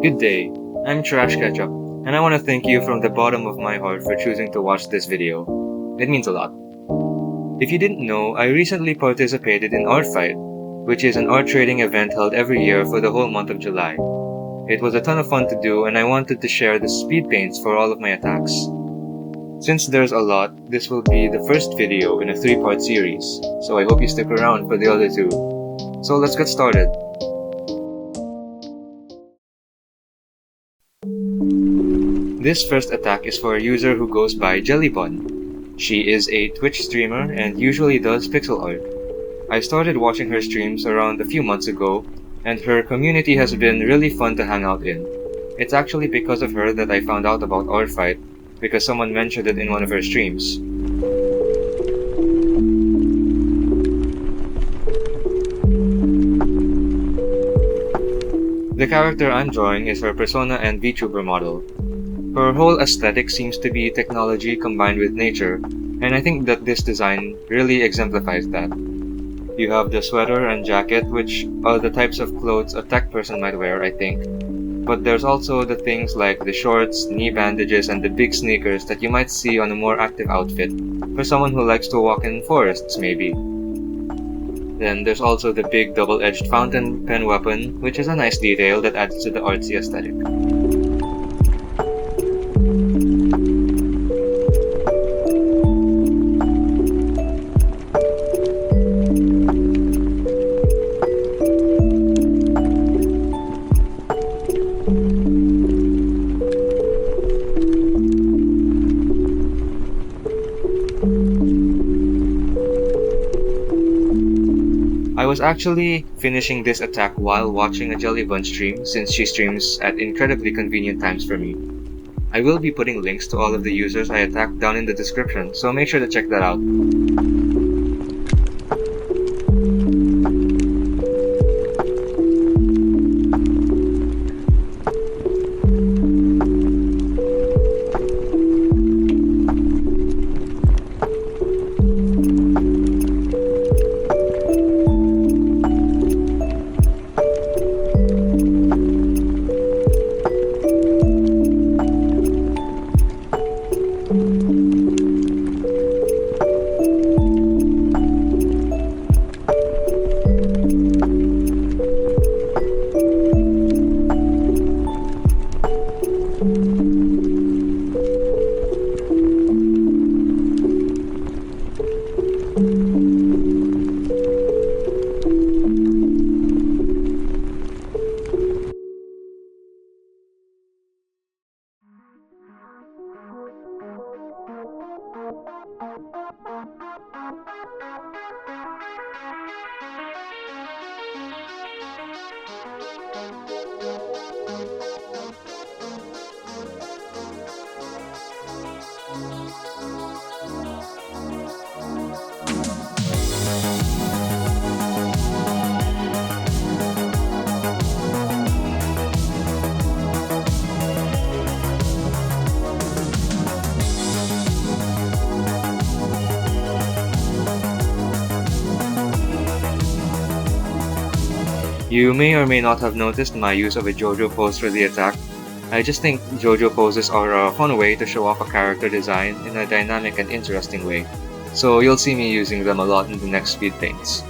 Good day, I'm Trash Ketchup, and I want to thank you from the bottom of my heart for choosing to watch this video. It means a lot. If you didn't know, I recently participated in Artfight, which is an art trading event held every year for the whole month of July. It was a ton of fun to do, and I wanted to share the speed paints for all of my attacks. Since there's a lot, this will be the first video in a 3-part series, so I hope you stick around for the other 2. So let's get started. This first attack is for a user who goes by Jelleebun. She is a Twitch streamer and usually does pixel art. I started watching her streams around a few months ago, and her community has been really fun to hang out in. It's actually because of her that I found out about Artfight, because someone mentioned it in one of her streams. The character I'm drawing is her persona and VTuber model. Her whole aesthetic seems to be technology combined with nature, and I think that this design really exemplifies that. You have the sweater and jacket, which are the types of clothes a tech person might wear, I think. But there's also the things like the shorts, knee bandages, and the big sneakers that you might see on a more active outfit, for someone who likes to walk in forests, maybe. Then there's also the big double-edged fountain pen weapon, which is a nice detail that adds to the artsy aesthetic. I was actually finishing this attack while watching a Jelleebun stream since she streams at incredibly convenient times for me. I will be putting links to all of the users I attacked down in the description, so make sure to check that out. You may or may not have noticed my use of a JoJo pose for the attack. I just think JoJo poses are a fun way to show off a character design in a dynamic and interesting way, so you'll see me using them a lot in the next speed paints.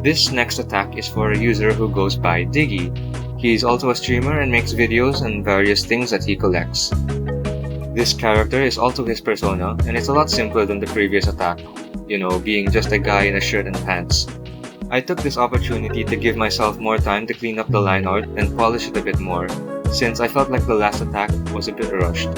This next attack is for a user who goes by Diggeh. He's also a streamer and makes videos on various things that he collects. This character is also his persona, and it's a lot simpler than the previous attack, being just a guy in a shirt and pants. I took this opportunity to give myself more time to clean up the line art and polish it a bit more, since I felt like the last attack was a bit rushed.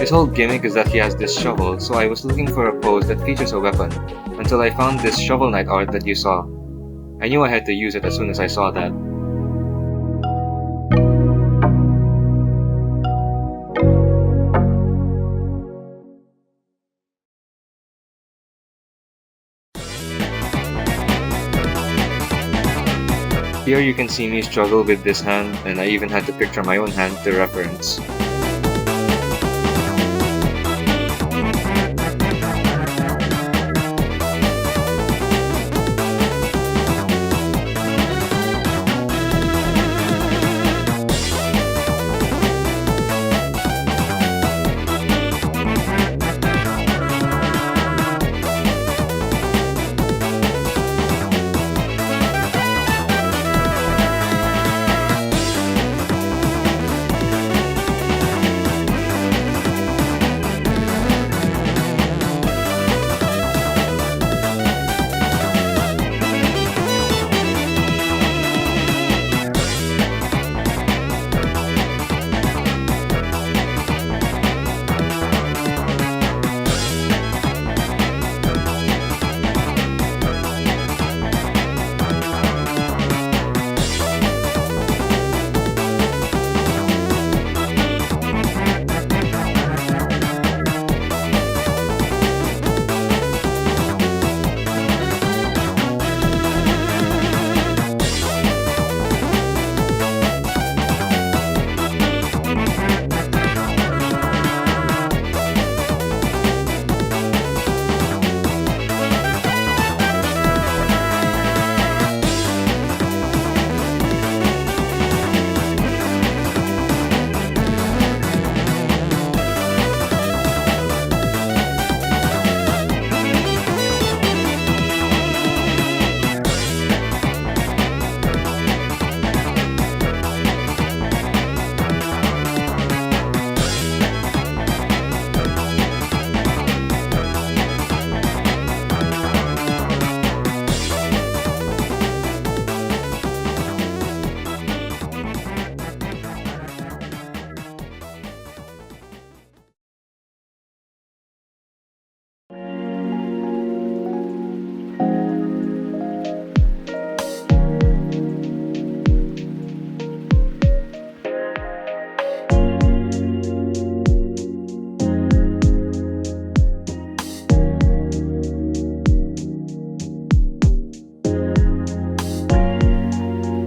His whole gimmick is that he has this shovel, so I was looking for a pose that features a weapon, until I found this Shovel Knight art that you saw. I knew I had to use it as soon as I saw that. Here you can see me struggle with this hand, and I even had to picture my own hand to reference.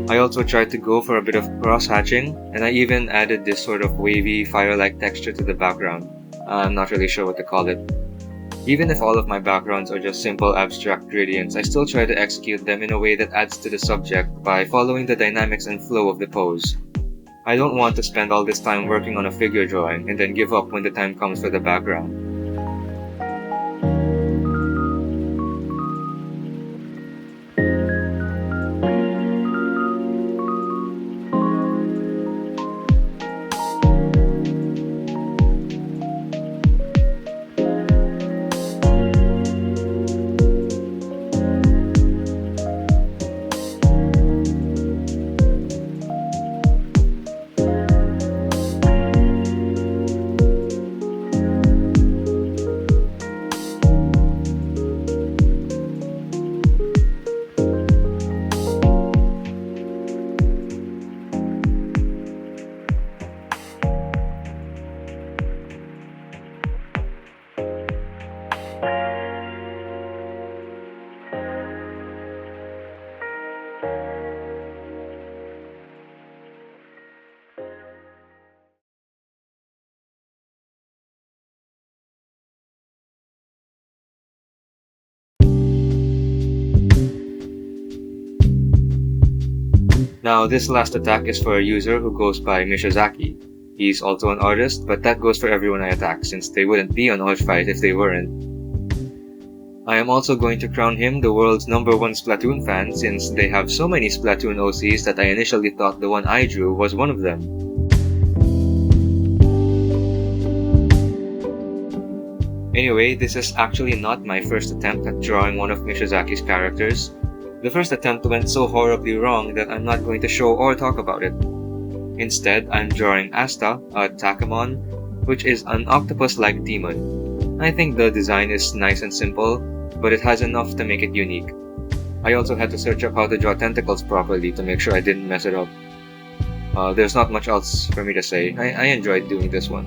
I also tried to go for a bit of cross-hatching, and I even added this sort of wavy, fire-like texture to the background. I'm not really sure what to call it. Even if all of my backgrounds are just simple abstract gradients, I still try to execute them in a way that adds to the subject by following the dynamics and flow of the pose. I don't want to spend all this time working on a figure drawing and then give up when the time comes for the background. Now, this last attack is for a user who goes by Mishouzaki. He's also an artist, but that goes for everyone I attack since they wouldn't be on artfight if they weren't. I am also going to crown him the world's #1 Splatoon fan since they have so many Splatoon OCs that I initially thought the one I drew was one of them. Anyway, this is actually not my first attempt at drawing one of Mishouzaki's characters. The first attempt went so horribly wrong that I'm not going to show or talk about it. Instead, I'm drawing Asta, a Takamon, which is an octopus-like demon. I think the design is nice and simple, but it has enough to make it unique. I also had to search up how to draw tentacles properly to make sure I didn't mess it up. There's not much else for me to say. I enjoyed doing this one.